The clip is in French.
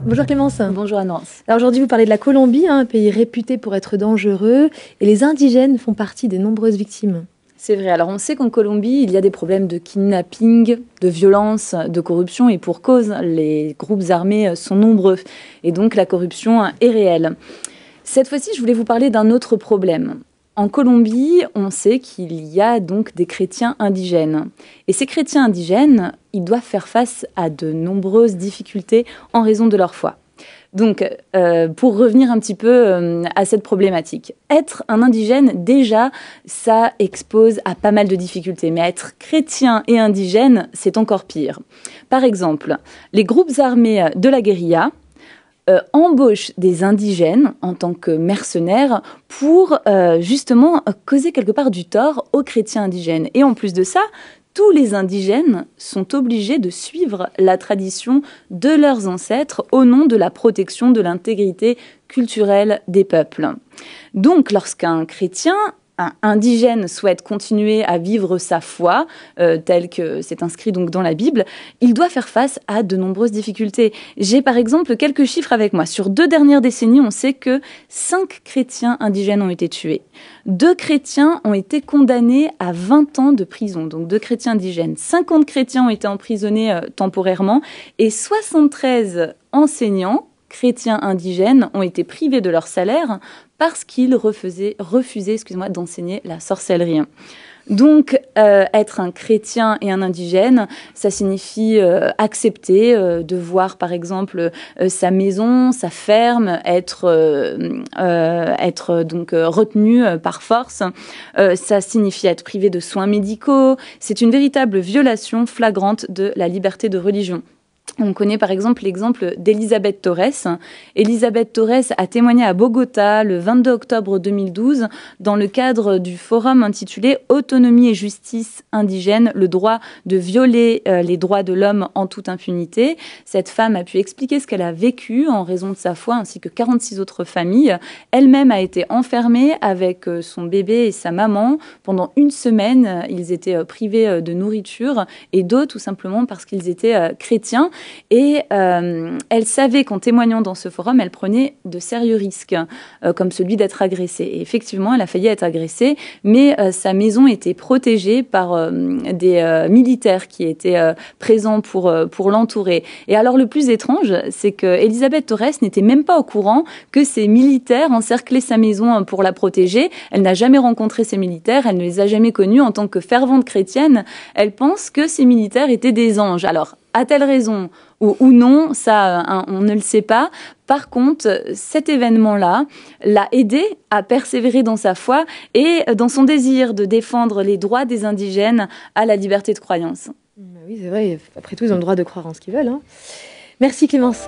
Bonjour Clémence. Bonjour Anne-Laurence. Alors aujourd'hui vous parlez de la Colombie, un pays réputé pour être dangereux, et les indigènes font partie des nombreuses victimes. C'est vrai, alors on sait qu'en Colombie, il y a des problèmes de kidnapping, de violence, de corruption, et pour cause, les groupes armés sont nombreux, et donc la corruption est réelle. Cette fois-ci, je voulais vous parler d'un autre problème. En Colombie, on sait qu'il y a donc des chrétiens indigènes. Et ces chrétiens indigènes, ils doivent faire face à de nombreuses difficultés en raison de leur foi. Donc, pour revenir un petit peu à cette problématique, être un indigène, déjà, ça expose à pas mal de difficultés. Mais être chrétien et indigène, c'est encore pire. Par exemple, les groupes armés de la guérilla embauchent des indigènes en tant que mercenaires pour justement causer quelque part du tort aux chrétiens indigènes. Et en plus de ça, tous les indigènes sont obligés de suivre la tradition de leurs ancêtres au nom de la protection de l'intégrité culturelle des peuples. Donc, lorsqu'un chrétien indigène souhaite continuer à vivre sa foi, telle que c'est inscrit donc dans la Bible, il doit faire face à de nombreuses difficultés. J'ai par exemple quelques chiffres avec moi. Sur 2 dernières décennies, on sait que 5 chrétiens indigènes ont été tués. 2 chrétiens ont été condamnés à 20 ans de prison, donc 2 chrétiens indigènes. 50 chrétiens ont été emprisonnés temporairement et 73 enseignants chrétiens indigènes ont été privés de leur salaire parce qu'ils refusaient d'enseigner la sorcellerie. Donc, être un chrétien et un indigène, ça signifie accepter de voir, par exemple, sa maison, sa ferme être donc retenu par force. Ça signifie être privé de soins médicaux. C'est une véritable violation flagrante de la liberté de religion. On connaît par exemple l'exemple d'Elisabeth Torres. Elisabeth Torres a témoigné à Bogota le 22 octobre 2012 dans le cadre du forum intitulé « Autonomie et justice indigène, le droit de violer les droits de l'homme en toute impunité ». Cette femme a pu expliquer ce qu'elle a vécu en raison de sa foi ainsi que 46 autres familles. Elle-même a été enfermée avec son bébé et sa maman. Pendant 1 semaine, ils étaient privés de nourriture et d'eau tout simplement parce qu'ils étaient chrétiens. Et elle savait qu'en témoignant dans ce forum, elle prenait de sérieux risques, comme celui d'être agressée. Et effectivement, elle a failli être agressée, mais sa maison était protégée par des militaires qui étaient présents pour l'entourer. Et alors, le plus étrange, c'est que Elisabeth Torres n'était même pas au courant que ces militaires encerclaient sa maison pour la protéger. Elle n'a jamais rencontré ces militaires, elle ne les a jamais connus. En tant que fervente chrétienne, elle pense que ces militaires étaient des anges. Alors, a-t-elle raison ou non, ça, on ne le sait pas. Par contre, cet événement-là l'a aidée à persévérer dans sa foi et dans son désir de défendre les droits des indigènes à la liberté de croyance. Oui, c'est vrai. Après tout, ils ont le droit de croire en ce qu'ils veulent. Merci Clémence.